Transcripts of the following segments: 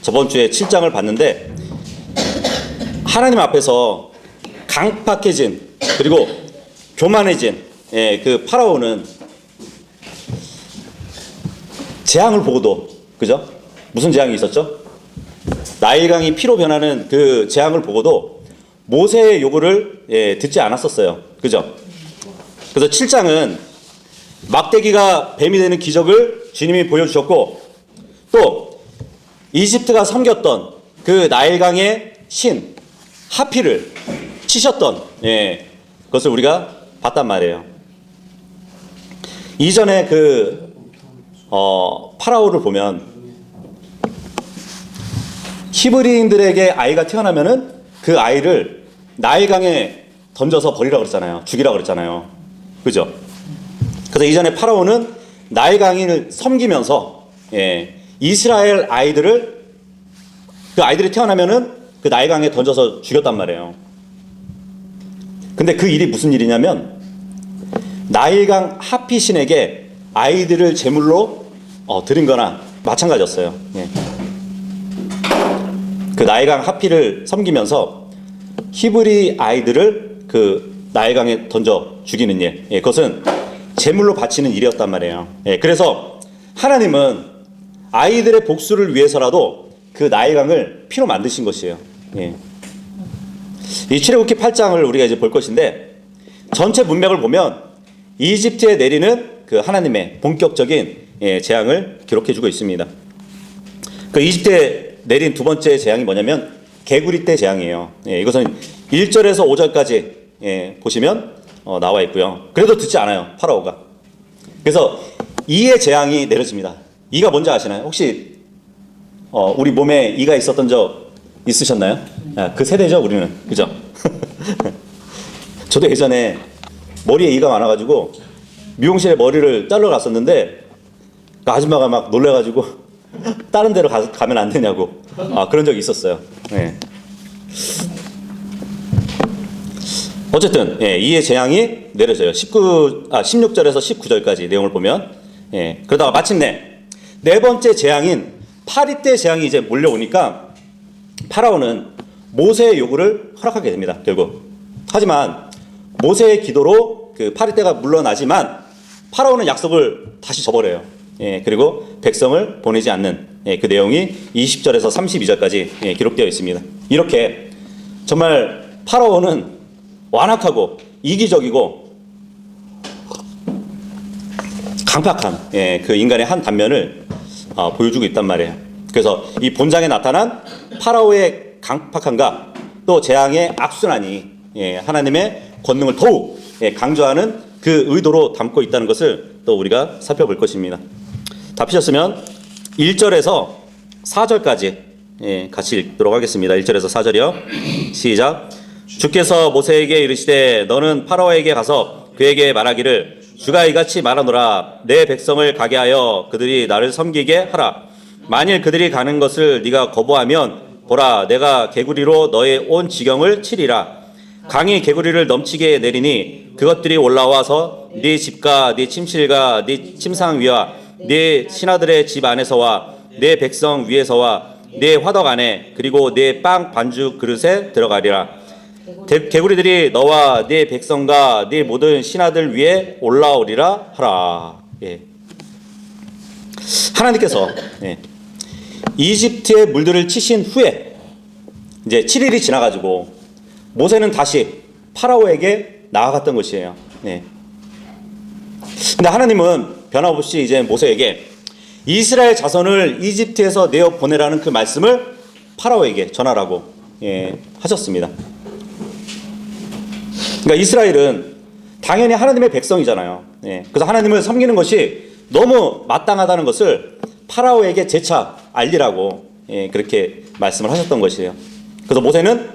저번 주에 7장을 봤는데 하나님 앞에서 강팍해진 그리고 교만해진 그 파라오는 재앙을 보고도, 그죠? 무슨 재앙이 있었죠? 나일강이 피로 변하는 그 재앙을 보고도 모세의 요구를 듣지 않았었어요. 그죠? 그래서 7장은 막대기가 뱀이 되는 기적을 주님이 보여주셨고, 또 이집트가 섬겼던 그 나일강의 신 하피를 치셨던 그것을 우리가 봤단 말이에요. 이전에 파라오를 보면 히브리인들에게 아이가 태어나면은 그 아이를 나일강에 던져서 버리라고 그랬잖아요. 죽이라고 그랬잖아요. 그죠? 그래서 이전에 파라오는 나일강을 섬기면서 이스라엘 아이들을, 그 아이들이 태어나면은 그 나일강에 던져서 죽였단 말이에요. 근데 그 일이 무슨 일이냐면 나일강 하피신에게 아이들을 제물로 드린 거나 마찬가지였어요. 그 나일강 하피를 섬기면서 히브리 아이들을 그 나일강에 던져 죽이는 일, 그것은 제물로 바치는 일이었단 말이에요. 그래서 하나님은 아이들의 복수를 위해서라도 그 나일강을 피로 만드신 것이에요. 이 출애굽기 8장을 우리가 이제 볼 것인데, 전체 문맥을 보면 이집트에 내리는 그 하나님의 본격적인 재앙을 기록해주고 있습니다. 그 이집트에 내린 두 번째 재앙이 뭐냐면 개구리 떼 재앙이에요. 이것은 1절에서 5절까지 보시면 나와 있고요. 그래도 듣지 않아요, 파라오가. 그래서 이의 재앙이 내려집니다. 이가 뭔지 아시나요? 혹시 우리 몸에 이가 있었던 적 있으셨나요? 그 세대죠, 우리는. 그죠? 저도 예전에 머리에 이가 많아가지고 미용실에 머리를 자르러 갔었는데 그 아줌마가 막 놀래가지고 다른 데로 가면 안 되냐고 그런 적이 있었어요. 어쨌든 이의 재앙이 내려져요. 16절에서 19절까지 내용을 보면, 그러다가 마침내 네 번째 재앙인 파리떼 재앙이 이제 몰려오니까 파라오는 모세의 요구를 허락하게 됩니다, 결국. 하지만 모세의 기도로 그 파리떼가 물러나지만 파라오는 약속을 다시 저버려요. 그리고 백성을 보내지 않는 그 내용이 20절에서 32절까지 기록되어 있습니다. 이렇게 정말 파라오는 완악하고 이기적이고 강팍한 그 인간의 한 단면을 보여주고 있단 말이에요. 그래서 이 본장에 나타난 파라오의 강팍함과 또 재앙의 악순환이 하나님의 권능을 더욱 강조하는 그 의도로 담고 있다는 것을 또 우리가 살펴볼 것입니다. 다 피셨으면 1절에서 4절까지 같이 읽도록 하겠습니다. 1절에서 4절이요. 시작. 주께서 모세에게 이르시되 너는 파라오에게 가서 그에게 말하기를 주가 이같이 말하노라. 내 백성을 가게 하여 그들이 나를 섬기게 하라. 만일 그들이 가는 것을 네가 거부하면 보라, 내가 개구리로 너의 온 지경을 치리라. 강이 개구리를 넘치게 내리니 그것들이 올라와서 네 집과 네 침실과 네 침상 위와 네 신하들의 집 안에서와 네 백성 위에서와 네 화덕 안에 그리고 네 빵 반죽 그릇에 들어가리라. 개구리들이 너와 네 백성과 네 모든 신하들 위에 올라오리라 하라. 하나님께서 이집트의 물들을 치신 후에 이제 7일이 지나가지고 모세는 다시 파라오에게 나아갔던 것이에요. 근데 하나님은 변함없이 이제 모세에게 이스라엘 자손을 이집트에서 내어 보내라는 그 말씀을 파라오에게 전하라고 하셨습니다. 그러니까 이스라엘은 당연히 하나님의 백성이잖아요. 그래서 하나님을 섬기는 것이 너무 마땅하다는 것을 파라오에게 재차 알리라고 그렇게 말씀을 하셨던 것이에요. 그래서 모세는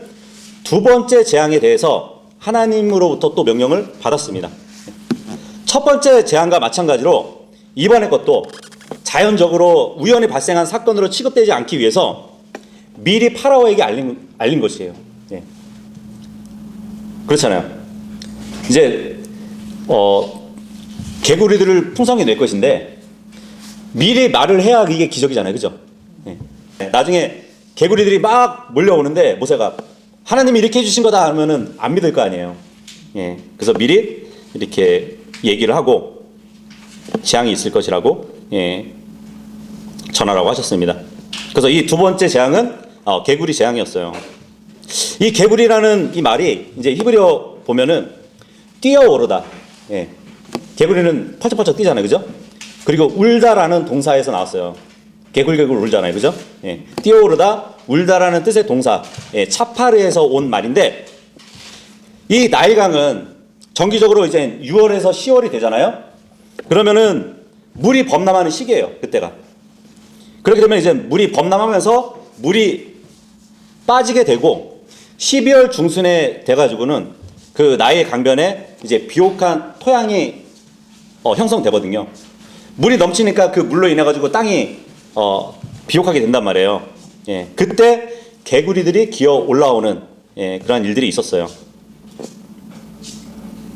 두 번째 재앙에 대해서 하나님으로부터 또 명령을 받았습니다. 첫 번째 재앙과 마찬가지로 이번의 것도 자연적으로 우연히 발생한 사건으로 취급되지 않기 위해서 미리 파라오에게 알린 것이에요. 그렇잖아요. 이제 개구리들을 풍성히 낼 것인데 미리 말을 해야 이게 기적이잖아요, 그죠? 나중에 개구리들이 막 몰려오는데 모세가 하나님이 이렇게 해주신 거다 하면은 안 믿을 거 아니에요. 예, 그래서 미리 이렇게 얘기를 하고 재앙이 있을 것이라고 전하라고 하셨습니다. 그래서 이 두 번째 재앙은 개구리 재앙이었어요. 이 개구리라는 이 말이 이제 히브리어 보면은 뛰어오르다. 예. 개구리는 펄쩍펄쩍 뛰잖아요, 그죠? 그리고 울다라는 동사에서 나왔어요. 개굴개굴 울잖아요, 그죠? 예. 뛰어오르다, 울다라는 뜻의 동사, 차파르에서 온 말인데, 이 나일강은 정기적으로 이제 6월에서 10월이 되잖아요. 그러면은 물이 범람하는 시기예요, 그때가. 그렇게 되면 이제 물이 범람하면서 물이 빠지게 되고 12월 중순에 돼가지고는 그 나일 강변에 이제 비옥한 토양이 형성되거든요. 물이 넘치니까 그 물로 인해 가지고 땅이 비옥하게 된단 말이에요. 예, 그때 개구리들이 기어 올라오는 그런 일들이 있었어요.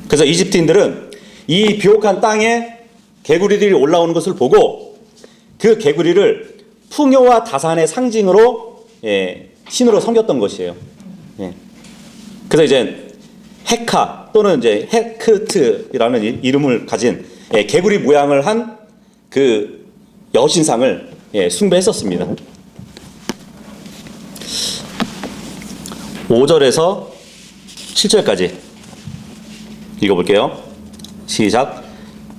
그래서 이집트인들은 이 비옥한 땅에 개구리들이 올라오는 것을 보고 그 개구리를 풍요와 다산의 상징으로 신으로 섬겼던 것이에요. 예. 그래서 이제 헤카 또는 이제 헤크트라는 이름을 가진 개구리 모양을 한 그 여신상을 숭배했었습니다. 5절에서 7절까지 읽어볼게요. 시작.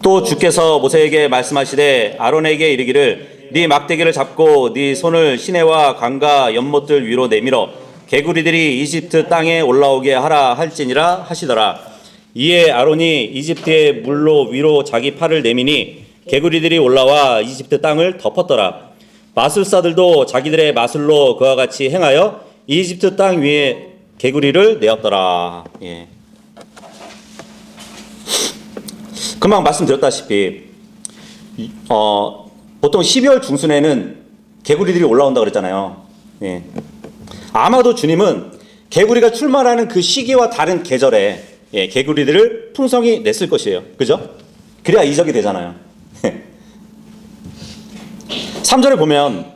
또 주께서 모세에게 말씀하시되 아론에게 이르기를 네 막대기를 잡고 네 손을 시내와 강과 연못들 위로 내밀어 개구리들이 이집트 땅에 올라오게 하라 할지니라 하시더라. 이에 아론이 이집트의 물로 위로 자기 팔을 내미니 개구리들이 올라와 이집트 땅을 덮었더라. 마술사들도 자기들의 마술로 그와 같이 행하여 이집트 땅 위에 개구리를 내었더라. 예. 금방 말씀드렸다시피 보통 12월 중순에는 개구리들이 올라온다고 그랬잖아요. 예. 아마도 주님은 개구리가 출몰하는 그 시기와 다른 계절에 개구리들을 풍성히 냈을 것이에요. 그죠? 그래야 이적이 되잖아요. 3절에 보면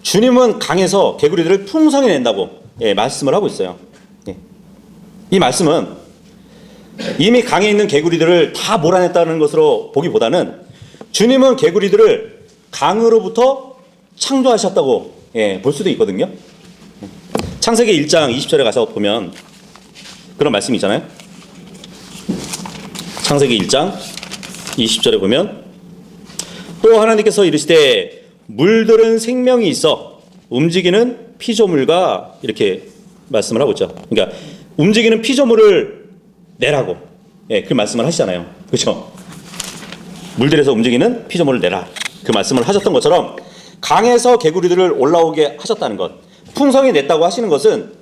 주님은 강에서 개구리들을 풍성히 낸다고 말씀을 하고 있어요. 이 말씀은 이미 강에 있는 개구리들을 다 몰아냈다는 것으로 보기보다는 주님은 개구리들을 강으로부터 창조하셨다고 볼 수도 있거든요. 창세기 1장 20절에 가서 보면 그런 말씀이 있잖아요. 창세기 1장 20절에 보면 또 하나님께서 이르시되 물들은 생명이 있어 움직이는 피조물과 이렇게 말씀을 하고 있죠. 그러니까 움직이는 피조물을 내라고 그 말씀을 하시잖아요. 그렇죠? 물들에서 움직이는 피조물을 내라 그 말씀을 하셨던 것처럼 강에서 개구리들을 올라오게 하셨다는 것, 풍성히 냈다고 하시는 것은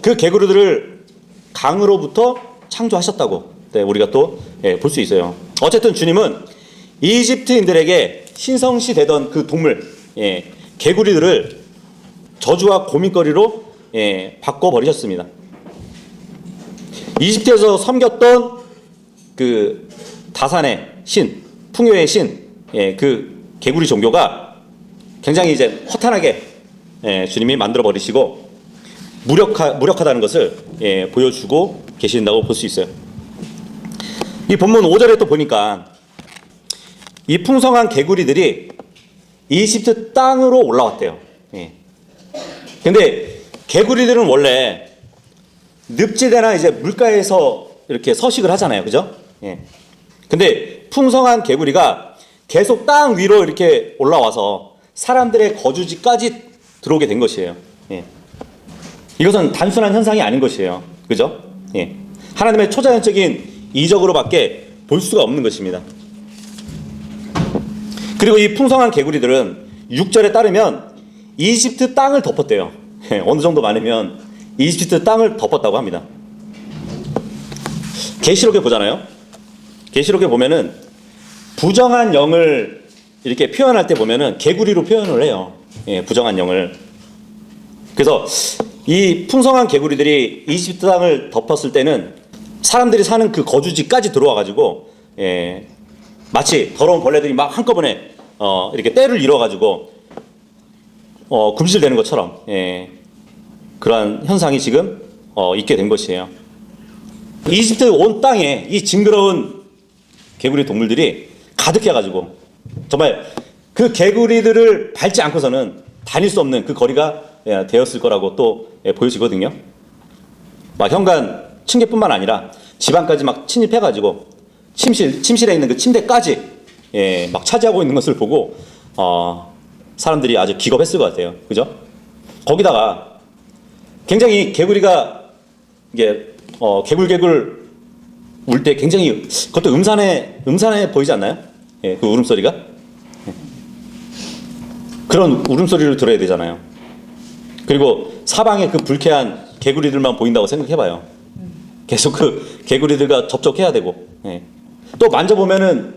그 개구리들을 강으로부터 창조하셨다고 우리가 또 볼 수 있어요. 어쨌든 주님은 이집트인들에게 신성시 되던 그 동물 개구리들을 저주와 고민거리로 바꿔버리셨습니다. 이집트에서 섬겼던 그 다산의 신, 풍요의 신, 그 개구리 종교가 굉장히 이제 허탄하게 주님이 만들어 버리시고 무력하다는 것을 보여주고 계신다고 볼 수 있어요. 이 본문 5절에 또 보니까 이 풍성한 개구리들이 이집트 땅으로 올라왔대요. 근데 개구리들은 원래 늪지대나 이제 물가에서 이렇게 서식을 하잖아요. 그죠? 근데 풍성한 개구리가 계속 땅 위로 이렇게 올라와서 사람들의 거주지까지 들어오게 된 것이에요. 이것은 단순한 현상이 아닌 것이에요. 그죠? 하나님의 초자연적인 이적으로밖에 볼 수가 없는 것입니다. 그리고 이 풍성한 개구리들은 6절에 따르면 이집트 땅을 덮었대요. 어느 정도 많으면 이집트 땅을 덮었다고 합니다. 계시록에 보잖아요. 계시록에 보면은 부정한 영을 이렇게 표현할 때 보면은 개구리로 표현을 해요. 부정한 영을. 그래서 이 풍성한 개구리들이 이집트 땅을 덮었을 때는 사람들이 사는 그 거주지까지 들어와 가지고 마치 더러운 벌레들이 막 한꺼번에 이렇게 떼를 이뤄 가지고 굶실대는 것처럼 그러한 현상이 지금 있게 된 것이에요. 이집트 온 땅에 이 징그러운 개구리 동물들이 가득해가지고 정말 그 개구리들을 밟지 않고서는 다닐 수 없는 그 거리가 되었을 거라고 또 보여지거든요. 막 현관 층계뿐만 아니라 집안까지 막 침입해가지고 침실에 있는 그 침대까지 막 차지하고 있는 것을 보고 사람들이 아주 기겁했을 것 같아요. 그죠? 거기다가 굉장히 개구리가 이게 개굴개굴 울 때 굉장히 그것도 음산해 보이지 않나요? 그 울음소리가? 그런 울음소리를 들어야 되잖아요. 그리고 사방에 그 불쾌한 개구리들만 보인다고 생각해봐요. 계속 그 개구리들과 접촉해야 되고, 또 만져보면은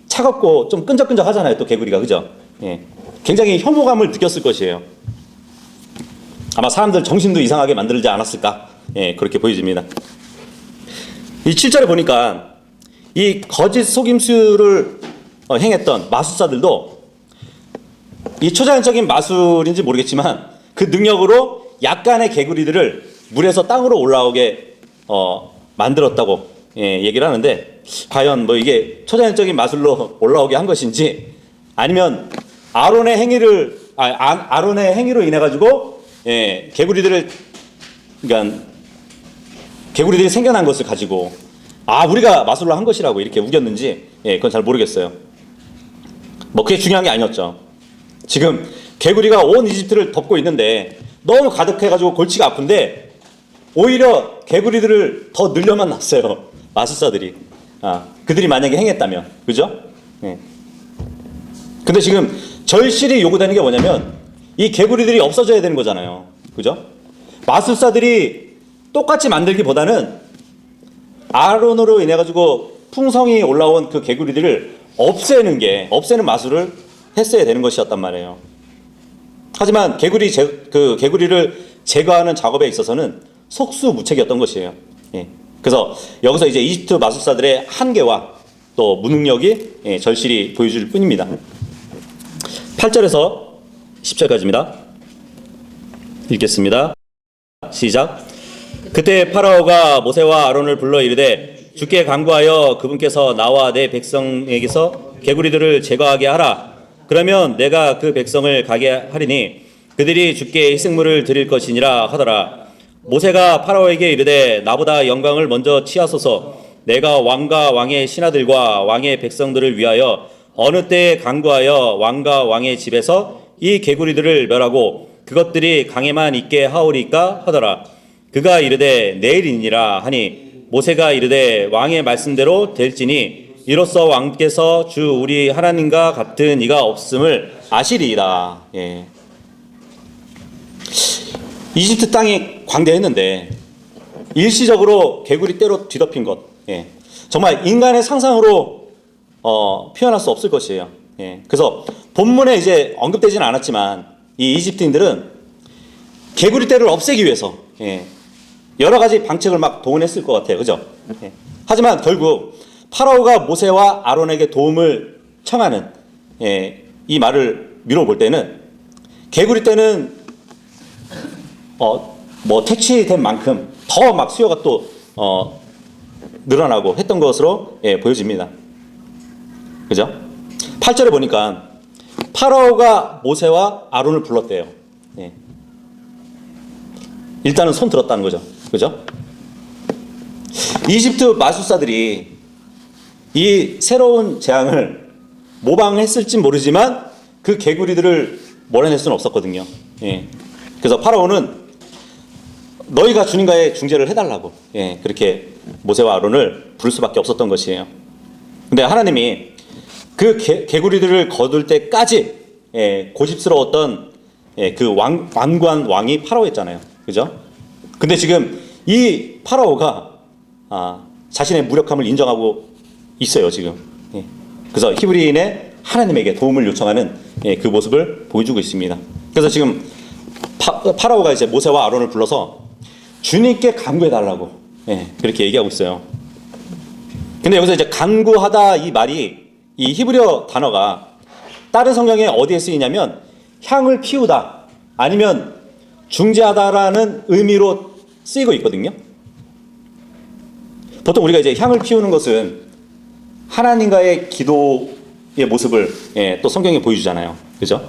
차갑고 좀 끈적끈적 하잖아요. 또 개구리가, 그죠? 굉장히 혐오감을 느꼈을 것이에요. 아마 사람들 정신도 이상하게 만들지 않았을까? 그렇게 보여집니다. 이 7절에 보니까 이 거짓 속임수를 행했던 마술사들도 이 초자연적인 마술인지 모르겠지만 그 능력으로 약간의 개구리들을 물에서 땅으로 올라오게 만들었다고 얘기를 하는데, 과연 뭐 이게 초자연적인 마술로 올라오게 한 것인지 아니면 아론의 행위로 인해 가지고 개구리들이 생겨난 것을 가지고 우리가 마술로 한 것이라고 이렇게 우겼는지 그건 잘 모르겠어요. 뭐 그게 중요한 게 아니었죠. 지금 개구리가 온 이집트를 덮고 있는데 너무 가득해가지고 골치가 아픈데 오히려 개구리들을 더 늘려만 놨어요. 마술사들이. 그들이 만약에 행했다면, 그죠? 근데 지금 절실히 요구되는 게 뭐냐면 이 개구리들이 없어져야 되는 거잖아요. 그죠? 마술사들이 똑같이 만들기보다는 아론으로 인해 가지고 풍성이 올라온 그 개구리들을 없애는 마술을 했어야 되는 것이었단 말이에요. 하지만 개구리를 제거하는 작업에 있어서는 속수무책이었던 것이에요. 그래서 여기서 이제 이집트 마술사들의 한계와 또 무능력이 절실히 보여줄 뿐입니다. 8절에서 10절까지입니다. 읽겠습니다. 시작. 그때 파라오가 모세와 아론을 불러 이르되 주께 간구하여 그분께서 나와 내 백성에게서 개구리들을 제거하게 하라. 그러면 내가 그 백성을 가게 하리니 그들이 주께 희생물을 드릴 것이니라 하더라. 모세가 파라오에게 이르되 나보다 영광을 먼저 취하소서. 내가 왕과 왕의 신하들과 왕의 백성들을 위하여 어느 때에 간구하여 왕과 왕의 집에서 이 개구리들을 멸하고 그것들이 강에만 있게 하오리까 하더라. 그가 이르되 내일이니라 하니 모세가 이르되 왕의 말씀대로 될지니 이로써 왕께서 주 우리 하나님과 같은 이가 없음을 아시리이다. 이집트 땅이 광대했는데 일시적으로 개구리 떼로 뒤덮인 것, 정말 인간의 상상으로 표현할 수 없을 것이에요. 그래서 본문에 이제 언급되지는 않았지만 이 이집트인들은 개구리 떼를 없애기 위해서 여러 가지 방책을 막 동원했을 것 같아요. 그죠? 하지만 결국 파라오가 모세와 아론에게 도움을 청하는 이 말을 미뤄볼 때는 개구리 떼는 뭐 택시된 만큼 더 막 수요가 또 늘어나고 했던 것으로 보여집니다. 그죠? 8절에 보니까 파라오가 모세와 아론을 불렀대요. 일단은 손 들었다는 거죠. 그죠? 이집트 마술사들이 이 새로운 재앙을 모방했을지 모르지만 그 개구리들을 몰아낼 수는 없었거든요. 그래서 파라오는 너희가 주님과의 중재를 해달라고 그렇게 모세와 아론을 부를 수밖에 없었던 것이에요. 근데 하나님이 그 개구리들을 거둘 때까지 고집스러웠던 그 완고한 왕이 파라오였잖아요. 그죠? 근데 지금 이 파라오가 자신의 무력함을 인정하고 있어요, 지금. 그래서 히브리인의 하나님에게 도움을 요청하는 그 모습을 보여주고 있습니다. 그래서 지금 파라오가 이제 모세와 아론을 불러서 주님께 간구해달라고 그렇게 얘기하고 있어요. 근데 여기서 이제 간구하다 이 말이, 이 히브리어 단어가 다른 성경에 어디에 쓰이냐면 향을 피우다, 아니면 중재하다라는 의미로 쓰이고 있거든요. 보통 우리가 이제 향을 피우는 것은 하나님과의 기도의 모습을 또 성경에 보여주잖아요. 그죠?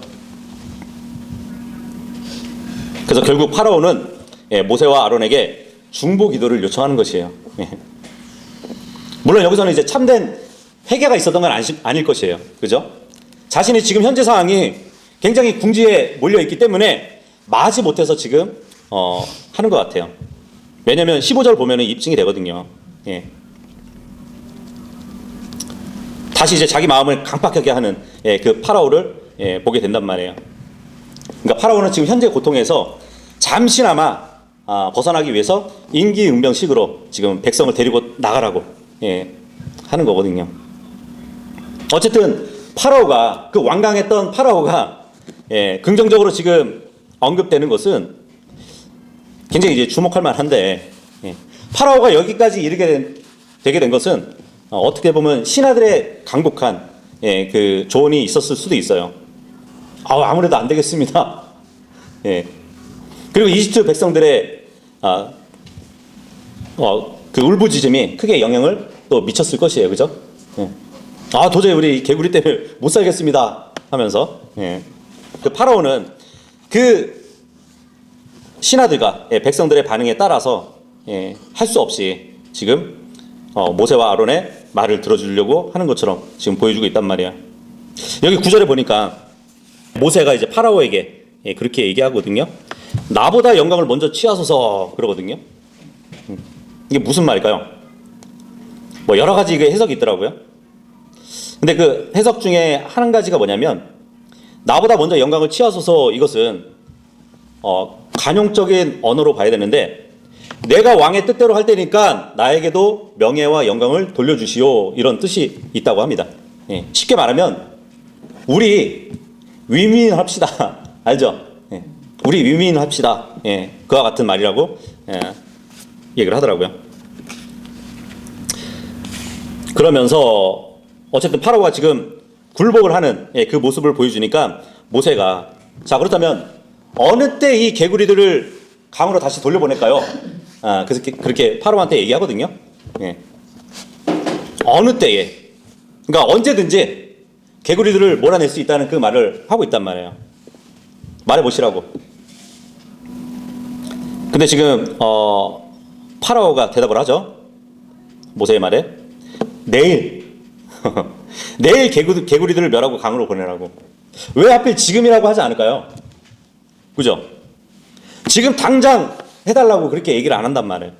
그래서 결국 파라오는 모세와 아론에게 중보 기도를 요청하는 것이에요. 물론 여기서는 이제 참된 회개가 있었던 건 아닐 것이에요. 그죠? 자신이 지금 현재 상황이 굉장히 궁지에 몰려있기 때문에 마지 못해서 지금 하는 것 같아요. 왜냐면 15절 보면 입증이 되거든요. 다시 이제 자기 마음을 강팍하게 하는 그 파라오를 보게 된단 말이에요. 그러니까 파라오는 지금 현재 고통에서 잠시나마 벗어나기 위해서 임기응변식으로 지금 백성을 데리고 나가라고 하는 거거든요. 어쨌든 파라오가 그 완강했던 파라오가 긍정적으로 지금 언급되는 것은 굉장히 이제 주목할 만한데 파라오가 여기까지 되게 된 것은 어떻게 보면 신하들의 강복한 그 조언이 있었을 수도 있어요. 아무래도 안 되겠습니다. 그리고 이집트 백성들의 그 울부짖음이 크게 영향을 또 미쳤을 것이에요. 그죠? 도저히 우리 개구리 때문에 못 살겠습니다 하면서 그 파라오는 그 신하들과 백성들의 반응에 따라서 할 수 없이 지금 모세와 아론의 말을 들어주려고 하는 것처럼 지금 보여주고 있단 말이야. 여기 9절에 보니까 모세가 이제 파라오에게 그렇게 얘기하거든요. 나보다 영광을 먼저 취하소서 그러거든요. 이게 무슨 말일까요? 뭐 여러 가지 해석이 있더라고요. 근데 그 해석 중에 한 가지가 뭐냐면 나보다 먼저 영광을 취하소서, 이것은 관용적인 언어로 봐야 되는데 내가 왕의 뜻대로 할 테니까 나에게도 명예와 영광을 돌려주시오, 이런 뜻이 있다고 합니다. 쉽게 말하면 우리 위민합시다. 알죠? 우리 위민합시다. 그와 같은 말이라고 얘기를 하더라고요. 그러면서 어쨌든 파라오가 지금 굴복을 하는 그 모습을 보여주니까 모세가 자, 그렇다면 어느 때 이 개구리들을 강으로 다시 돌려보낼까요? 그래서 그렇게 파라오한테 얘기하거든요. 어느 때에, 그러니까 언제든지 개구리들을 몰아낼 수 있다는 그 말을 하고 있단 말이에요. 말해보시라고. 근데 지금 파라오가 대답을 하죠. 모세의 말에 내일 내일 개구리들을 멸하고 강으로 보내라고. 왜 하필 지금이라고 하지 않을까요? 그죠? 지금 당장 해달라고 그렇게 얘기를 안 한단 말이에요.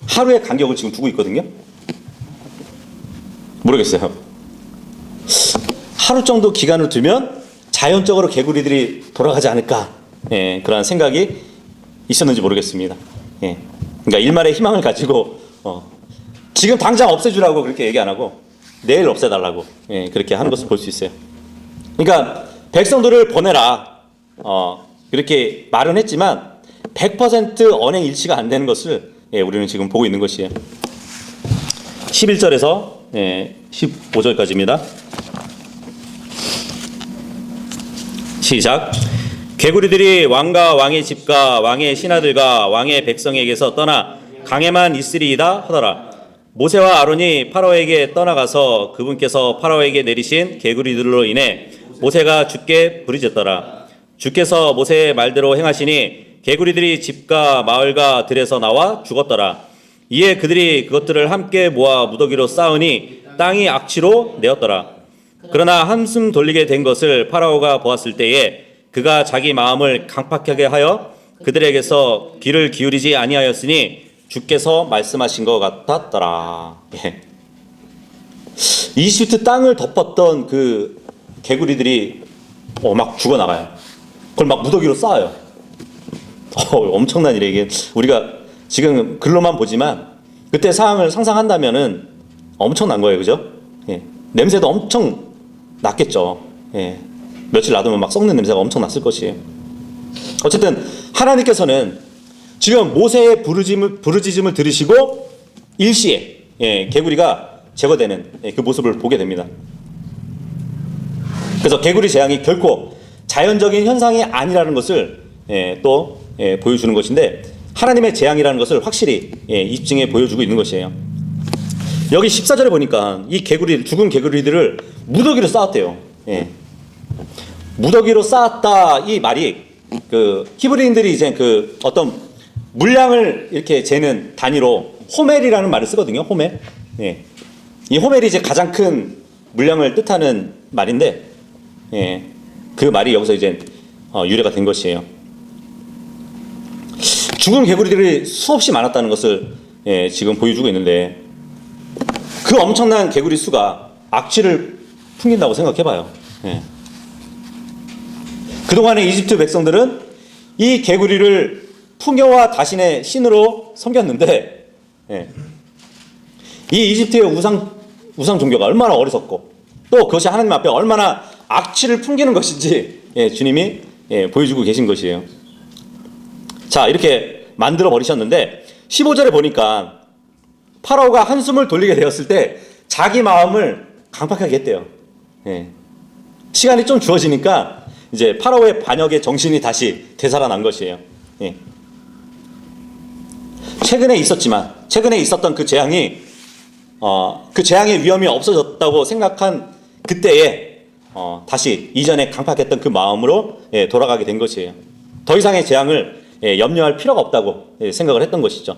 하루의 간격을 지금 두고 있거든요. 모르겠어요. 하루 정도 기간을 두면 자연적으로 개구리들이 돌아가지 않을까, 그런 생각이 있었는지 모르겠습니다. 그러니까 일말의 희망을 가지고 지금 당장 없애주라고 그렇게 얘기 안 하고 내일 없애달라고 그렇게 하는 것을 볼 수 있어요. 그러니까 백성들을 보내라 그렇게 말은 했지만 100% 언행 일치가 안 되는 것을 우리는 지금 보고 있는 것이에요. 11절에서 15절까지입니다. 시작. 개구리들이 왕과 왕의 집과 왕의 신하들과 왕의 백성에게서 떠나 강에만 있으리이다 하더라. 모세와 아론이 파라오에게 떠나가서 그분께서 파라오에게 내리신 개구리들로 인해 모세가 주께 부르짖더라. 주께서 모세의 말대로 행하시니 개구리들이 집과 마을과 들에서 나와 죽었더라. 이에 그들이 그것들을 함께 모아 무더기로 쌓으니 땅이 악취로 내었더라. 그러나 한숨 돌리게 된 것을 파라오가 보았을 때에 그가 자기 마음을 강팍하게 하여 그들에게서 귀를 기울이지 아니하였으니 주께서 말씀하신 것 같았더라. 이집트 땅을 덮었던 그 개구리들이 막 죽어나가요. 그걸 막 무더기로 쌓아요. 엄청난 일이에요. 이게 우리가 지금 글로만 보지만 그때 상황을 상상한다면은 엄청난 거예요. 그죠? 냄새도 엄청 났겠죠. 며칠 놔두면 막 썩는 냄새가 엄청 났을 것이에요. 어쨌든 하나님께서는 지금 모세의 부르짖음을 들으시고 일시에 개구리가 제거되는 그 모습을 보게 됩니다. 그래서 개구리 재앙이 결코 자연적인 현상이 아니라는 것을 또 보여주는 것인데, 하나님의 재앙이라는 것을 확실히 입증해 보여주고 있는 것이에요. 여기 14절에 보니까 이 개구리, 죽은 개구리들을 무더기로 쌓았대요. 무더기로 쌓았다, 이 말이 그 히브리인들이 이제 그 어떤 물량을 이렇게 재는 단위로 호멜이라는 말을 쓰거든요. 호멜. 이 호멜이 이제 가장 큰 물량을 뜻하는 말인데, 그 말이 여기서 이제 유래가 된 것이에요. 죽은 개구리들이 수없이 많았다는 것을 지금 보여주고 있는데, 그 엄청난 개구리 수가 악취를 풍긴다고 생각해봐요. 그동안의 이집트 백성들은 이 개구리를 풍요와 자신의 신으로 섬겼는데, 이 이집트의 우상 종교가 얼마나 어리석고 또 그것이 하나님 앞에 얼마나 악취를 풍기는 것인지 주님이 보여주고 계신 것이에요. 자, 이렇게 만들어 버리셨는데 15절에 보니까 파라오가 한숨을 돌리게 되었을 때 자기 마음을 강팍하게 했대요. 시간이 좀 주어지니까 이제 파라오의 반역의 정신이 다시 되살아난 것이에요. 최근에 있었던 그 재앙이 그 재앙의 위험이 없어졌다고 생각한 그때에 다시 이전에 강팍했던 그 마음으로 돌아가게 된 것이에요. 더 이상의 재앙을 염려할 필요가 없다고 생각을 했던 것이죠.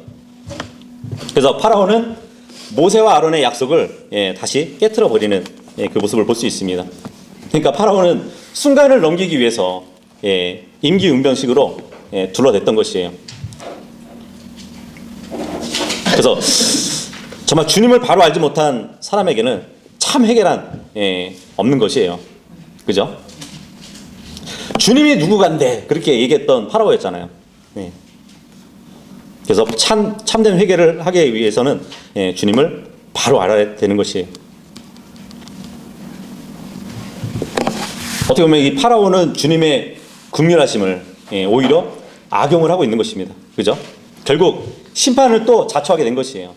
그래서 파라오는 모세와 아론의 약속을 다시 깨트려 버리는 그 모습을 볼 수 있습니다. 그러니까 파라오는 순간을 넘기기 위해서 임기응변식으로 둘러댔던 것이에요. 그래서 정말 주님을 바로 알지 못한 사람에게는 참 해결한 없는 것이에요. 그죠? 주님이 누구간데 그렇게 얘기했던 파라오였잖아요. 그래서 참된 회개를 하기 위해서는 주님을 바로 알아야 되는 것이에요. 어떻게 보면 이 파라오는 주님의 긍휼하심을 오히려 악용을 하고 있는 것입니다. 그죠? 결국 심판을 또 자초하게 된 것이에요.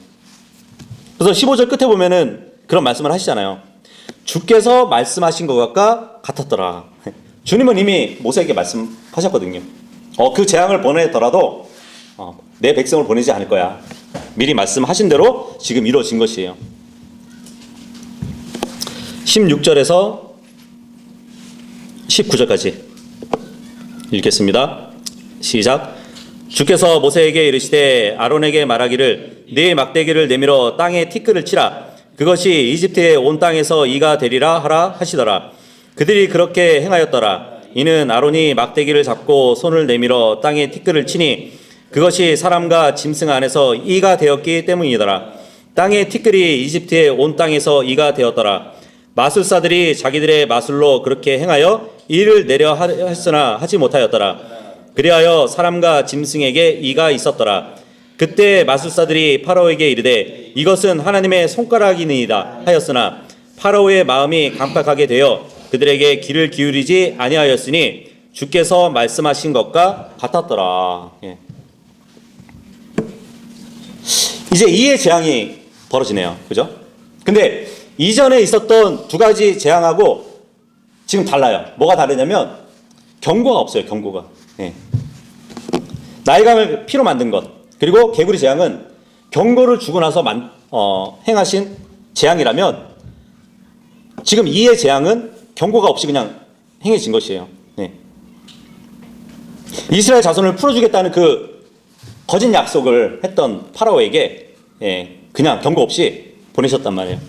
그래서 15절 끝에 보면은 그런 말씀을 하시잖아요. 주께서 말씀하신 것과 같았더라. 주님은 이미 모세에게 말씀하셨거든요. 그 재앙을 보내더라도 내 백성을 보내지 않을 거야. 미리 말씀하신 대로 지금 이루어진 것이에요. 16절에서 19절까지 읽겠습니다. 시작. 주께서 모세에게 이르시되 아론에게 말하기를 네 막대기를 내밀어 땅에 티끌을 치라. 그것이 이집트의 온 땅에서 이가 되리라 하라 하시더라. 그들이 그렇게 행하였더라. 이는 아론이 막대기를 잡고 손을 내밀어 땅에 티끌을 치니 그것이 사람과 짐승 안에서 이가 되었기 때문이더라. 땅의 티끌이 이집트의 온 땅에서 이가 되었더라. 마술사들이 자기들의 마술로 그렇게 행하여 이를 내려 했으나 하지 못하였더라. 그리하여 사람과 짐승에게 이가 있었더라. 그때 마술사들이 파라오에게 이르되 이것은 하나님의 손가락이니이다 하였으나 파라오의 마음이 강팍하게 되어 그들에게 귀를 기울이지 아니하였으니 주께서 말씀하신 것과 같았더라. 이제 이의 재앙이 벌어지네요. 그죠? 근데 이전에 있었던 두 가지 재앙하고 지금 달라요. 뭐가 다르냐면 경고가 없어요. 경고가. 나일강을 피로 만든 것, 그리고 개구리 재앙은 경고를 주고 나서 행하신 재앙이라면 지금 이의 재앙은 경고가 없이 그냥 행해진 것이에요. 이스라엘 자손을 풀어주겠다는 그 거짓 약속을 했던 파라오에게 그냥 경고 없이 보내셨단 말이에요.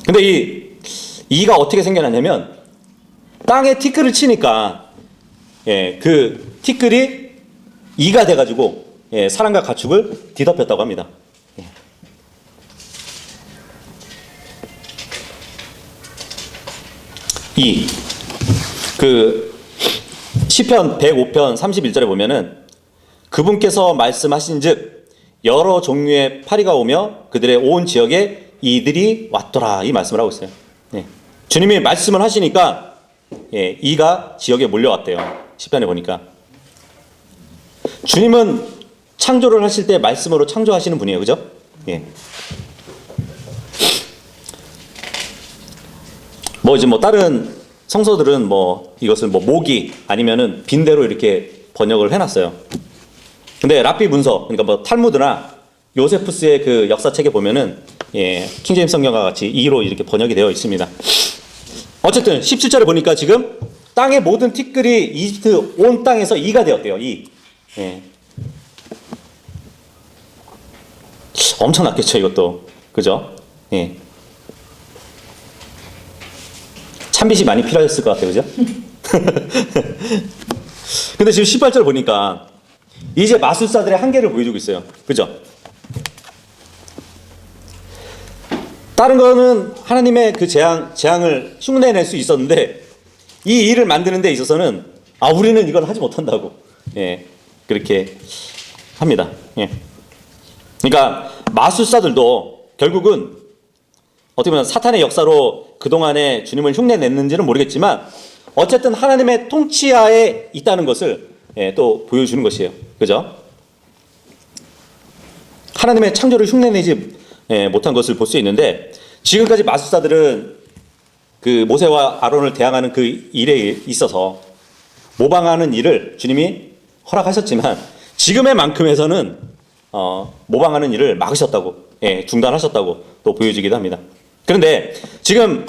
근데 이가 어떻게 생겨났냐면 땅에 티끌을 치니까 그 티끌이 이가 돼가지고 사람과 가축을 뒤덮였다고 합니다. 그 시편 105편 31절에 보면은 그분께서 말씀하신즉 여러 종류의 파리가 오며 그들의 온 지역에 이들이 왔더라, 이 말씀을 하고 있어요. 주님이 말씀을 하시니까 이가 지역에 몰려왔대요. 시편에 보니까 주님은 창조를 하실 때 말씀으로 창조하시는 분이에요. 그죠? 뭐 이제 다른 성서들은 뭐 이것을 뭐 모기 아니면은 빈대로 이렇게 번역을 해놨어요. 근데 랍비 문서, 그러니까 뭐 탈무드나 요세푸스의 그 역사책에 보면은 킹제임스 성경과 같이 이로 이렇게 번역이 되어 있습니다. 어쨌든 17절에 보니까 지금 땅의 모든 티끌이 이집트 온 땅에서 이가 되었대요. 이. 엄청났겠죠, 이것도. 그죠? 참빗이 많이 필요했을 것 같아요. 그죠? 근데 지금 18절 보니까 이제 마술사들의 한계를 보여주고 있어요. 그죠? 다른 거는 하나님의 그 재앙을 흉내낼 수 있었는데 이 일을 만드는 데 있어서는 우리는 이걸 하지 못한다고 그렇게 합니다. 그러니까 마술사들도 결국은 어떻게 보면 사탄의 역사로 그동안에 주님을 흉내냈는지는 모르겠지만 어쨌든 하나님의 통치하에 있다는 것을 또 보여주는 것이에요. 그죠? 하나님의 창조를 흉내내지 못한 것을 볼 수 있는데 지금까지 마술사들은 그 모세와 아론을 대항하는 그 일에 있어서 모방하는 일을 주님이 허락하셨지만 지금의 만큼에서는 모방하는 일을 막으셨다고 중단하셨다고 또 보여지기도 합니다. 그런데 지금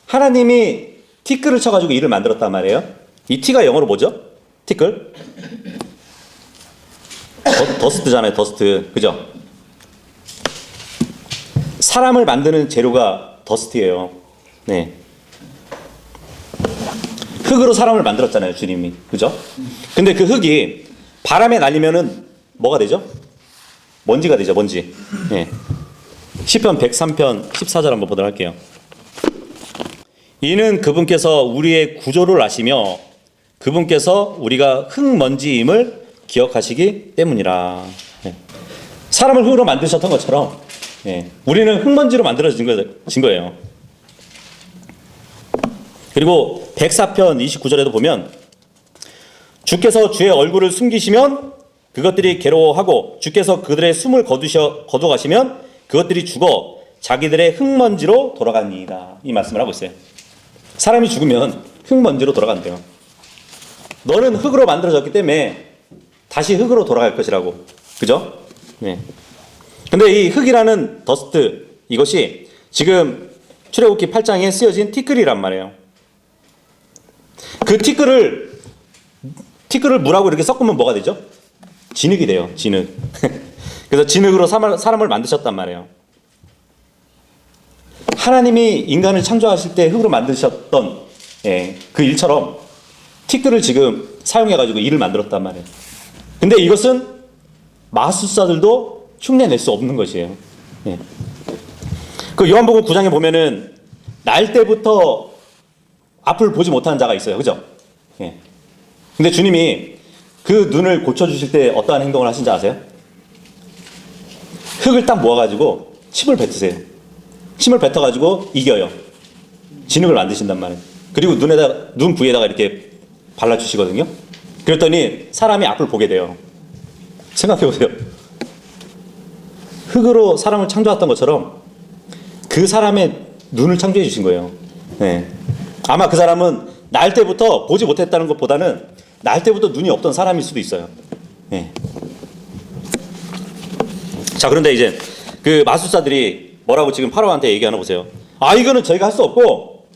하나님이 티끌을 쳐가지고 일을 만들었단 말이에요. 이 티가 영어로 뭐죠? 티끌? 더스트잖아요. 더스트. 그죠? 사람을 만드는 재료가 더스트예요. 네. 흙으로 사람을 만들었잖아요. 주님이. 그죠? 근데 그 흙이 바람에 날리면은 뭐가 되죠? 먼지가 되죠. 먼지. 시편 103편 14절 한번 보도록 할게요. 이는 그분께서 우리의 구조를 아시며 그분께서 우리가 흙먼지임을 기억하시기 때문이라. 사람을 흙으로 만드셨던 것처럼 우리는 흙먼지로 만들어진 거예요. 그리고 104편 29절에도 보면 주께서 주의 얼굴을 숨기시면 그것들이 괴로워하고 주께서 그들의 숨을 거두가시면 그것들이 죽어 자기들의 흙먼지로 돌아갑니다. 이 말씀을 하고 있어요. 사람이 죽으면 흙먼지로 돌아간대요. 너는 흙으로 만들어졌기 때문에 다시 흙으로 돌아갈 것이라고. 그죠? 근데 이 흙이라는 더스트, 이것이 지금 출애굽기 8장에 쓰여진 티끌이란 말이에요. 그 티끌을 물하고 이렇게 섞으면 뭐가 되죠? 진흙이 돼요. 진흙. 그래서 진흙으로 사람을 만드셨단 말이에요. 하나님이 인간을 창조하실 때 흙으로 만드셨던 그 일처럼 티끌을 지금 사용해가지고 일을 만들었단 말이에요. 근데 이것은 마술사들도 흉내낼 수 없는 것이에요. 그 요한복음 9장에 보면은 날 때부터 앞을 보지 못하는 자가 있어요. 그죠? 근데 주님이 그 눈을 고쳐주실 때 어떠한 행동을 하신지 아세요? 흙을 딱 모아가지고 침을 뱉으세요. 침을 뱉어가지고 이겨요. 진흙을 만드신단 말이에요. 그리고 눈 부위에다가 이렇게 발라주시거든요. 그랬더니 사람이 앞을 보게 돼요. 생각해보세요. 흙으로 사람을 창조했던 것처럼 그 사람의 눈을 창조해 주신 거예요. 아마 그 사람은 날 때부터 보지 못했다는 것보다는 날 때부터 눈이 없던 사람일 수도 있어요. 자, 그런데 이제 그 마술사들이 뭐라고 지금 파라오한테 얘기하나 보세요. 이거는 저희가 할 수 없고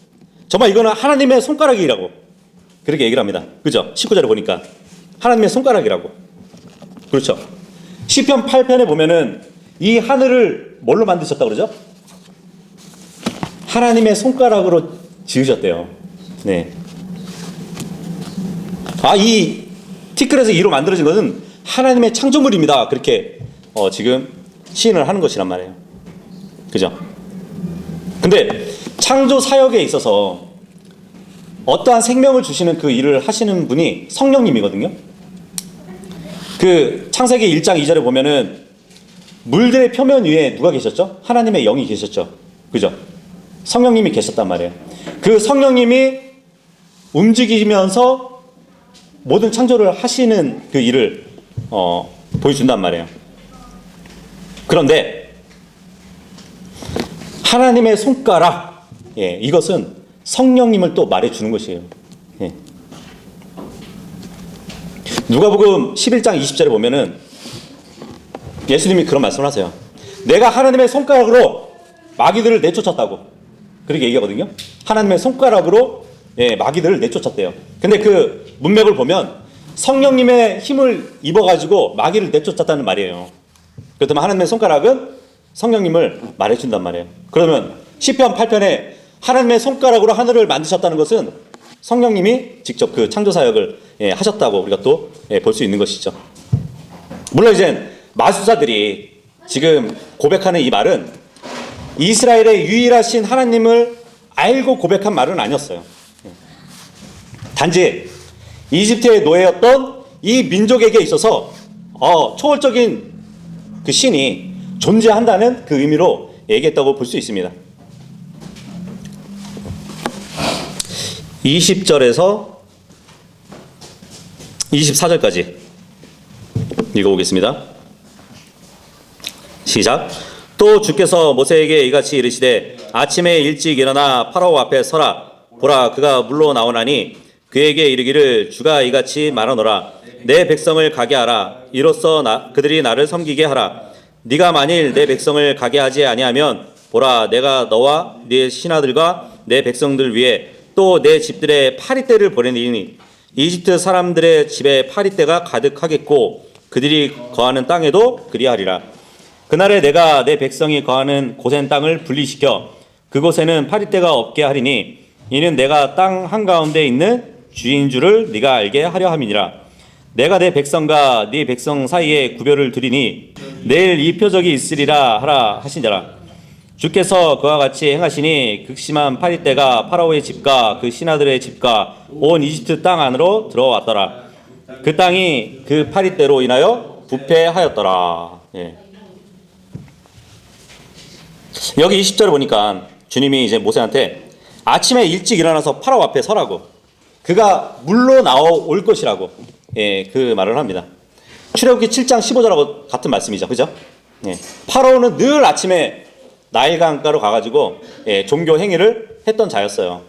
정말 이거는 하나님의 손가락이라고 그렇게 얘기를 합니다. 그죠? 19절에 보니까 하나님의 손가락이라고. 그렇죠? 시편 8편에 보면은 이 하늘을 뭘로 만드셨다고 그러죠? 하나님의 손가락으로 지으셨대요. 이 티끌에서 이로 만들어진 것은 하나님의 창조물입니다. 그렇게 지금 시인을 하는 것이란 말이에요. 그죠? 근데 창조 사역에 있어서 어떠한 생명을 주시는 그 일을 하시는 분이 성령님이거든요. 그 창세기 1장 2절에 보면은 물들의 표면 위에 누가 계셨죠? 하나님의 영이 계셨죠. 그죠? 성령님이 계셨단 말이에요. 그 성령님이 움직이면서 모든 창조를 하시는 그 일을 보여준단 말이에요. 그런데 하나님의 손가락, 이것은 성령님을 또 말해주는 것이에요. 예. 누가복음 11장 20절에 보면은 예수님이 그런 말씀을 하세요. 내가 하나님의 손가락으로 마귀들을 내쫓았다고 그렇게 얘기하거든요. 하나님의 손가락으로 마귀들을 내쫓았대요. 근데 그 문맥을 보면 성령님의 힘을 입어가지고 마귀를 내쫓았다는 말이에요. 그렇다면 하나님의 손가락은 성령님을 말해준단 말이에요. 그러면 시편 8편에 하나님의 손가락으로 하늘을 만드셨다는 것은 성령님이 직접 그 창조사역을 하셨다고 우리가 또 볼 수 있는 것이죠. 물론 이제 마술사들이 지금 고백하는 이 말은 이스라엘의 유일하신 하나님을 알고 고백한 말은 아니었어요. 단지 이집트의 노예였던 이 민족에게 있어서 초월적인 그 신이 존재한다는 그 의미로 얘기했다고 볼 수 있습니다. 20절에서 24절까지 읽어보겠습니다. 시작. 또 주께서 모세에게 이같이 이르시되 아침에 일찍 일어나 파라오 앞에 서라. 보라, 그가 물로 나오나니 그에게 이르기를 주가 이같이 말하노라. 내 백성을 가게 하라. 이로써 그들이 나를 섬기게 하라. 네가 만일 내 백성을 가게 하지 아니하면 보라, 내가 너와 네 신하들과 내 백성들 위에 또 내 집들의 파리떼를 보내니 이집트 사람들의 집에 파리떼가 가득하겠고 그들이 거하는 땅에도 그리하리라. 그날에 내가 내 백성이 거하는 고센 땅을 분리시켜 그곳에는 파리떼가 없게 하리니 이는 내가 땅 한가운데 있는 주인 줄을 네가 알게 하려 함이니라. 내가 내 백성과 네 백성 사이에 구별을 두리니 내일 이 표적이 있으리라 하라 하시니라. 주께서 그와 같이 행하시니 극심한 파리떼가 파라오의 집과 그 신하들의 집과 온 이집트 땅 안으로 들어왔더라. 그 땅이 그 파리떼로 인하여 부패하였더라. 예. 여기 20절을 보니까 주님이 이제 모세한테 아침에 일찍 일어나서 파라오 앞에 서라고, 그가 물로 나올 것이라고 그 말을 합니다. 출애굽기 7장 15절하고 같은 말씀이죠, 그죠? 파라오는 늘 아침에 나일 강가로 가가지고 종교 행위를 했던 자였어요.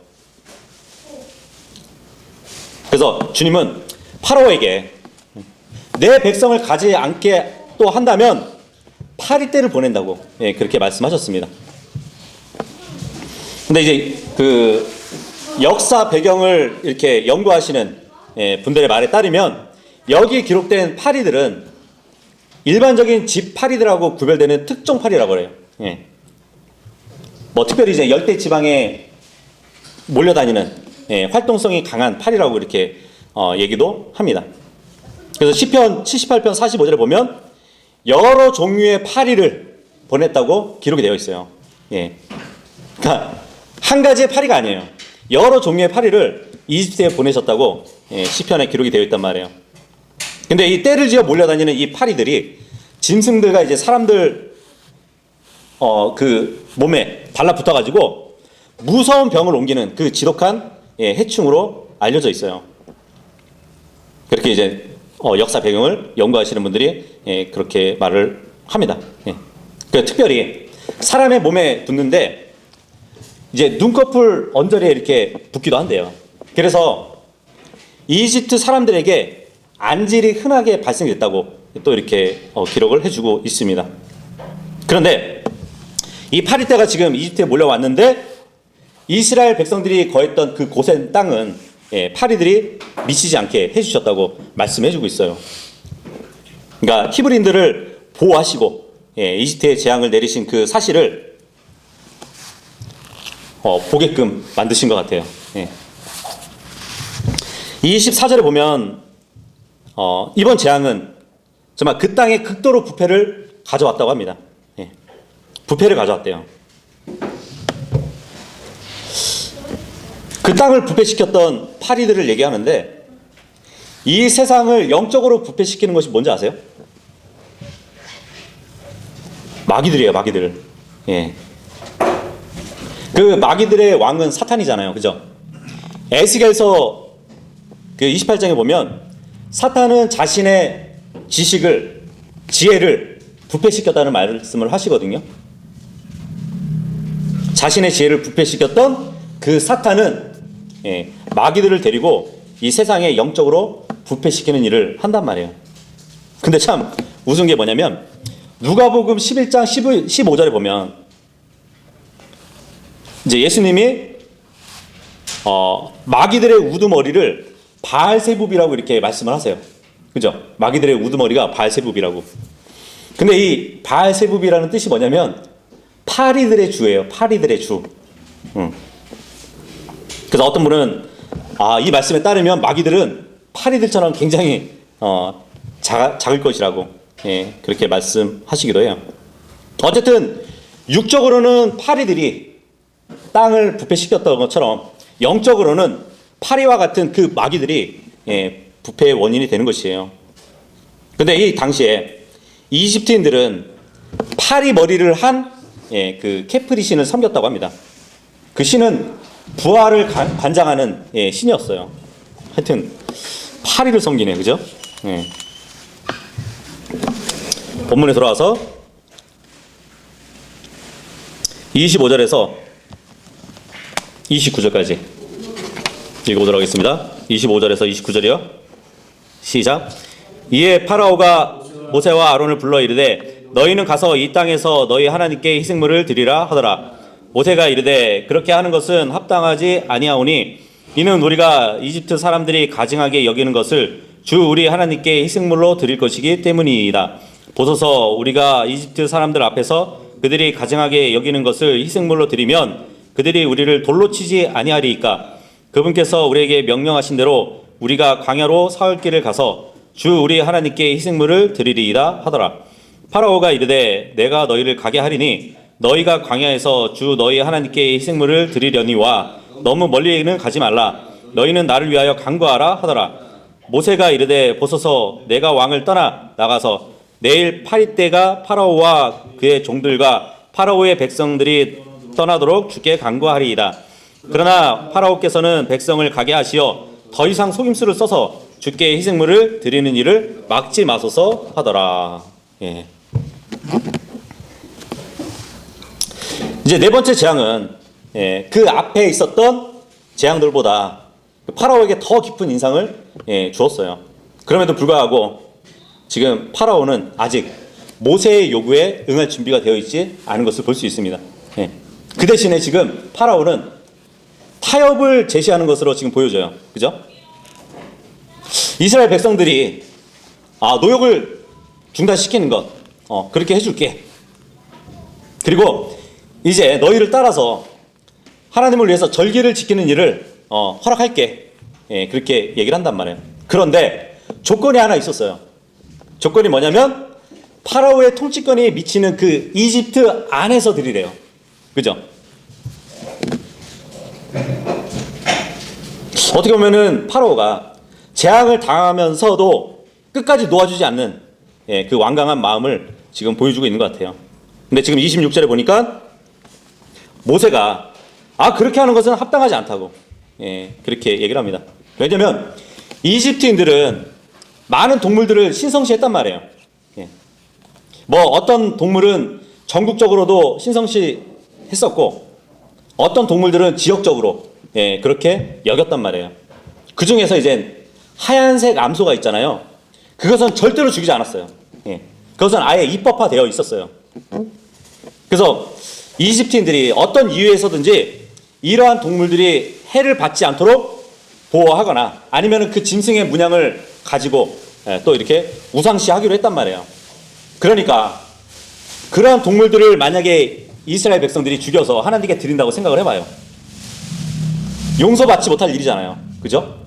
그래서 주님은 파라오에게 내 백성을 가지 않게 또 한다면 파리떼를 보낸다고 그렇게 말씀하셨습니다. 근데 이제 그 역사 배경을 이렇게 연구하시는 분들의 말에 따르면 여기 기록된 파리들은 일반적인 집 파리들하고 구별되는 특종 파리라고 해요. 뭐 특별히 이제 열대 지방에 몰려다니는 활동성이 강한 파리라고 이렇게 얘기도 합니다. 그래서 시편 78편 45절에 보면 여러 종류의 파리를 보냈다고 기록이 되어 있어요. 그러니까 한 가지의 파리가 아니에요. 여러 종류의 파리를 이집트에 보내셨다고 시편에 기록이 되어 있단 말이에요. 근데 이 떼를 지어 몰려다니는 이 파리들이 짐승들과 이제 사람들 그 몸에 달라붙어가지고 무서운 병을 옮기는 그 지독한 해충으로 알려져 있어요. 그렇게 이제 역사 배경을 연구하시는 분들이 그렇게 말을 합니다. 특별히 사람의 몸에 붙는데 이제 눈꺼풀 언저리에 이렇게 붙기도 한대요. 그래서 이집트 사람들에게 안질이 흔하게 발생됐다고 또 이렇게 기록을 해주고 있습니다. 그런데 이 파리떼가 지금 이집트에 몰려왔는데 이스라엘 백성들이 거했던 그 고센 땅은 파리들이 미치지 않게 해주셨다고 말씀해주고 있어요. 그러니까 히브리인들을 보호하시고 이집트에 재앙을 내리신 그 사실을 보게끔 만드신 것 같아요. 24절에 보면 이번 재앙은 정말 그 땅에 극도로 부패를 가져왔다고 합니다. 부패를 가져왔대요. 그 땅을 부패시켰던 파리들을 얘기하는데 이 세상을 영적으로 부패시키는 것이 뭔지 아세요? 마귀들이에요, 마귀들. 그 마귀들의 왕은 사탄이잖아요, 그죠? 에스겔서 그 28장에 보면 사탄은 자신의 지식을, 지혜를 부패시켰다는 말씀을 하시거든요. 자신의 지혜를 부패시켰던 그 사탄은 마귀들을 데리고 이 세상에 영적으로 부패시키는 일을 한단 말이에요. 근데 참 웃은 게 뭐냐면 누가복음 11장 15절에 보면 이제 예수님이 마귀들의 우두머리를 바알세붑이라고 이렇게 말씀을 하세요. 그죠? 마귀들의 우두머리가 바알세붑이라고. 근데 이 바알세붑이라는 뜻이 뭐냐면 파리들의 주예요. 파리들의 주. 그래서 어떤 분은 이 말씀에 따르면 마귀들은 파리들처럼 굉장히 작을 것이라고 그렇게 말씀하시기도 해요. 어쨌든 육적으로는 파리들이 땅을 부패시켰던 것처럼 영적으로는 파리와 같은 그 마귀들이 부패의 원인이 되는 것이에요. 근데 이 당시에 이집트인들은 파리 머리를 한 그 케프리 신을 섬겼다고 합니다. 그 신은 부활을 관장하는 신이었어요. 하여튼 파리를 섬기네, 그죠? 본문에 돌아와서 25절에서 29절까지 읽어보도록 하겠습니다. 25절에서 29절이요. 시작. 이에 파라오가 모세와 아론을 불러 이르되 너희는 가서 이 땅에서 너희 하나님께 희생물을 드리라 하더라. 모세가 이르되 그렇게 하는 것은 합당하지 아니하오니 이는 우리가 이집트 사람들이 가증하게 여기는 것을 주 우리 하나님께 희생물로 드릴 것이기 때문이다. 보소서 우리가 이집트 사람들 앞에서 그들이 가증하게 여기는 것을 희생물로 드리면 그들이 우리를 돌로 치지 아니하리이까. 그분께서 우리에게 명령하신 대로 우리가 광야로 사흘 길을 가서 주 우리 하나님께 희생물을 드리리이다 하더라. 파라오가 이르되 내가 너희를 가게 하리니 너희가 광야에서 주 너희 하나님께 희생물을 드리려니와 너무 멀리는 가지 말라. 너희는 나를 위하여 간구하라 하더라. 모세가 이르되 보소서 내가 왕을 떠나 나가서 내일 파리 때가 파라오와 그의 종들과 파라오의 백성들이 떠나도록 주께 간구하리이다. 그러나 파라오께서는 백성을 가게 하시어 더 이상 속임수를 써서 주께 희생물을 드리는 일을 막지 마소서 하더라. 이제 네 번째 재앙은 그 앞에 있었던 재앙들보다 파라오에게 더 깊은 인상을 주었어요. 그럼에도 불구하고 지금 파라오는 아직 모세의 요구에 응할 준비가 되어 있지 않은 것을 볼 수 있습니다. 그 대신에 지금 파라오는 타협을 제시하는 것으로 지금 보여져요. 그죠? 이스라엘 백성들이 노역을 중단시키는 것 그렇게 해줄게. 그리고 이제 너희를 따라서 하나님을 위해서 절기를 지키는 일을 허락할게. 그렇게 얘기를 한단 말이에요. 그런데 조건이 하나 있었어요. 조건이 뭐냐면 파라오의 통치권이 미치는 그 이집트 안에서 드리래요. 그죠? 어떻게 보면은 파라오가 재앙을 당하면서도 끝까지 놓아주지 않는 그 완강한 마음을 지금 보여주고 있는 것 같아요. 근데 지금 26절에 보니까 모세가 그렇게 하는 것은 합당하지 않다고 그렇게 얘기를 합니다. 왜냐면 이집트인들은 많은 동물들을 신성시했단 말이에요. 뭐 어떤 동물은 전국적으로도 신성시했었고 어떤 동물들은 지역적으로 그렇게 여겼단 말이에요. 그 중에서 이제 하얀색 암소가 있잖아요. 그것은 절대로 죽이지 않았어요. 그것은 아예 입법화되어 있었어요. 그래서 이집트인들이 어떤 이유에서든지 이러한 동물들이 해를 받지 않도록 보호하거나 아니면 그 짐승의 문양을 가지고 또 이렇게 우상시하기로 했단 말이에요. 그러니까 그러한 동물들을 만약에 이스라엘 백성들이 죽여서 하나님께 드린다고 생각을 해봐요. 용서받지 못할 일이잖아요. 그죠?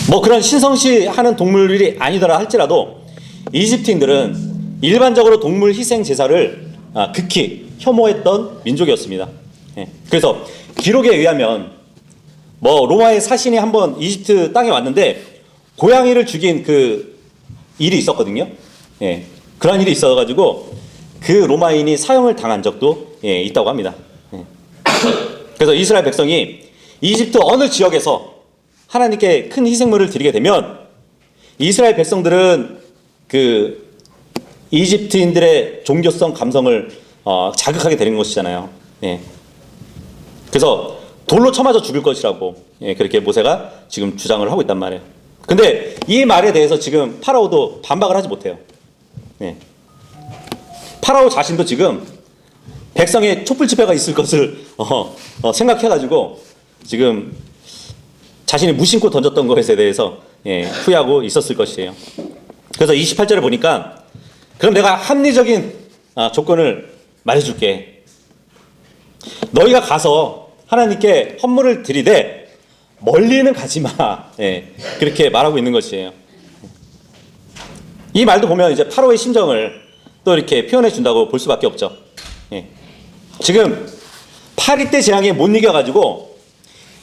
뭐 그런 신성시하는 동물이 아니더라 할지라도 이집트인들은 일반적으로 동물 희생 제사를 극히 혐오했던 민족이었습니다. 그래서 기록에 의하면 뭐 로마의 사신이 한번 이집트 땅에 왔는데 고양이를 죽인 그 일이 있었거든요. 그런 일이 있어가지고 그 로마인이 사형을 당한 적도 있다고 합니다. 그래서 이스라엘 백성이 이집트 어느 지역에서 하나님께 큰 희생물을 드리게 되면 이스라엘 백성들은 그 이집트인들의 종교성 감성을 자극하게 되는 것이잖아요. 예. 그래서 돌로 쳐맞아 죽일 것이라고 예, 그렇게 모세가 지금 주장을 하고 있단 말이에요. 근데 이 말에 대해서 지금 파라오도 반박을 하지 못해요. 예. 파라오 자신도 지금 백성의 촛불 집회가 있을 것을 생각해가지고 지금 자신이 무심코 던졌던 것에 대해서 예, 후회하고 있었을 것이에요. 그래서 28절에 보니까 그럼 내가 합리적인 조건을 말해줄게. 너희가 가서 하나님께 헌물을 드리되 멀리는 가지 마. 예, 그렇게 말하고 있는 것이에요. 이 말도 보면 이제 파로의 심정을 또 이렇게 표현해 준다고 볼 수밖에 없죠. 예. 지금 파리 때 재앙에 못 이겨가지고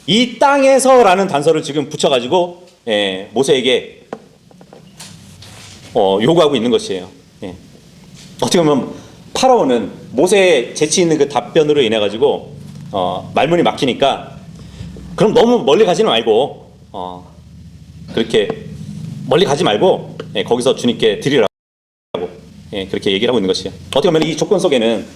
이 땅에서라는 단서를 지금 붙여가지고 예, 모세에게 요구하고 있는 것이에요. 예. 어떻게 보면 파라오는 모세의 재치 있는 그 답변으로 인해 가지고 말문이 막히니까 그럼 너무 멀리 가지는 말고 그렇게 멀리 가지 말고 예, 거기서 주님께 드리라고 예, 그렇게 얘기를 하고 있는 것이에요. 어떻게 보면 이 조건 속에는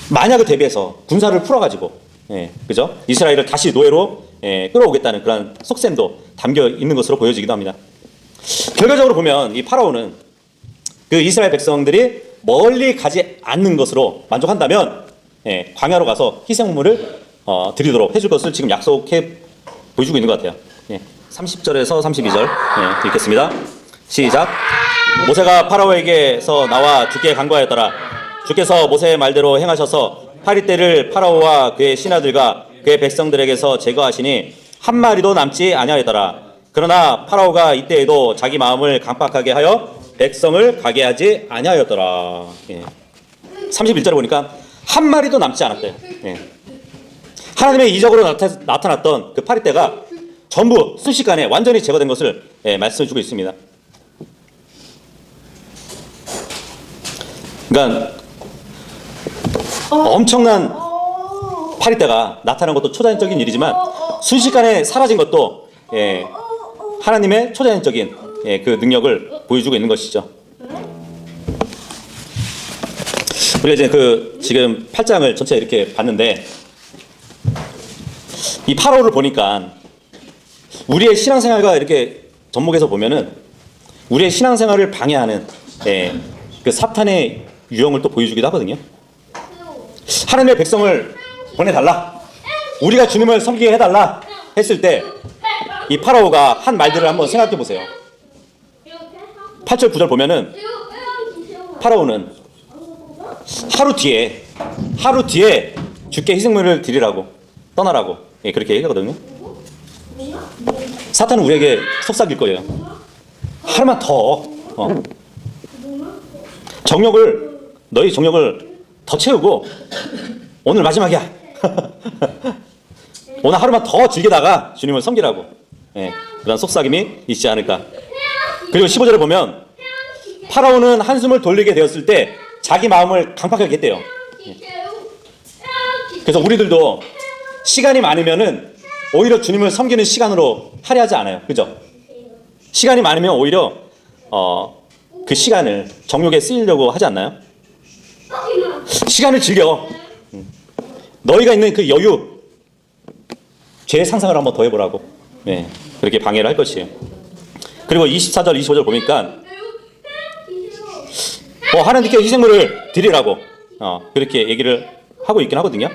만약을 대비해서 군사를 풀어가지고 예, 그죠? 이스라엘을 다시 노예로 예, 끌어오겠다는 그런 속셈도 담겨 있는 것으로 보여지기도 합니다. 결과적으로 보면 이 파라오는 그 이스라엘 백성들이 멀리 가지 않는 것으로 만족한다면 예, 광야로 가서 희생물을 드리도록 해줄 것을 지금 약속해 보여주고 있는 것 같아요. 예, 30절에서 32절 예, 읽겠습니다. 시작. 모세가 파라오에게서 나와 주께 간구하였더라. 주께서 모세의 말대로 행하셔서 파리 떼를 파라오와 그의 신하들과 그의 백성들에게서 제거하시니 한 마리도 남지 아니하였더라. 그러나 파라오가 이때에도 자기 마음을 강팍하게 하여 백성을 가게 하지 아니하였더라. 예. 31절에 보니까 한 마리도 남지 않았대요. 예. 하나님의 이적으로 나타났던 그 파리 떼가 전부 순식간에 완전히 제거된 것을 예, 말씀해 주고 있습니다. 그러니까 엄청난 파리떼가 나타난 것도 초자연적인 일이지만 순식간에 사라진 것도 예, 하나님의 초자연적인 예, 그 능력을 보여주고 있는 것이죠. 우리가 이제 그 지금 8장을 전체 이렇게 봤는데 이 파라오를 보니까 우리의 신앙생활과 이렇게 접목해서 보면은 우리의 신앙생활을 방해하는 예, 그 사탄의 유형을 또 보여주기도 하거든요. 하나님의 백성을 보내달라, 우리가 주님을 섬기게 해달라 했을 때 이 파라오가 한 말들을 한번 생각해 보세요. 8절 9절 보면은 파라오는 하루 뒤에 주께 희생물을 드리라고 떠나라고 예, 그렇게 얘기하거든요. 사탄은 우리에게 속삭일 거예요. 하루만 더 너희 정력을 더 채우고 오늘 마지막이야. 오늘 하루만 더 즐기다가 주님을 섬기라고 예, 그런 속삭임이 있지 않을까. 그리고 15절에 보면 파라오는 한숨을 돌리게 되었을 때 자기 마음을 강팍하게 했대요. 예. 그래서 우리들도 시간이 많으면은 오히려 주님을 섬기는 시간으로 할애하지 않아요. 그죠? 시간이 많으면 오히려 그 시간을 정욕에 쓰이려고 하지 않나요? 시간을 즐겨. 너희가 있는 그 여유, 죄의 상상을 한번 더 해보라고 네, 그렇게 방해를 할 것이에요. 그리고 24절 25절 보니까 하나님께 희생물을 드리라고 그렇게 얘기를 하고 있긴 하거든요.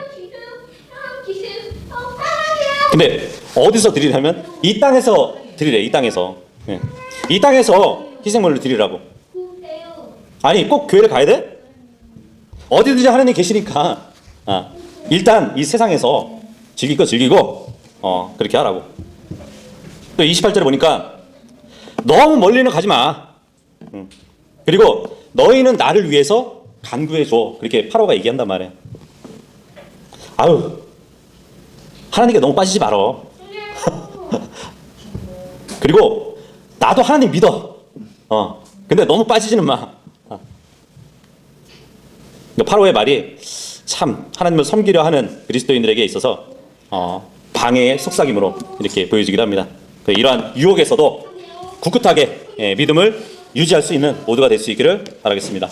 근데 어디서 드리냐면 이 땅에서 드리래. 이 땅에서 네. 이 땅에서 희생물을 드리라고. 아니 꼭 교회를 가야 돼? 어디든지 하나님 계시니까 일단 이 세상에서 즐길 거 즐기고 그렇게 하라고. 또 28절에 보니까 너무 멀리는 가지 마. 그리고 너희는 나를 위해서 간구해 줘. 그렇게 파라오가 얘기한단 말이에요. 아유, 하나님께 너무 빠지지 말어. 그리고 나도 하나님 믿어. 근데 너무 빠지지는 마. 파라오의 말이 참 하나님을 섬기려 하는 그리스도인들에게 있어서 방해의 속삭임으로 이렇게 보여지기도 합니다. 이러한 유혹에서도 굳굳하게 믿음을 유지할 수 있는 모두가 될 수 있기를 바라겠습니다.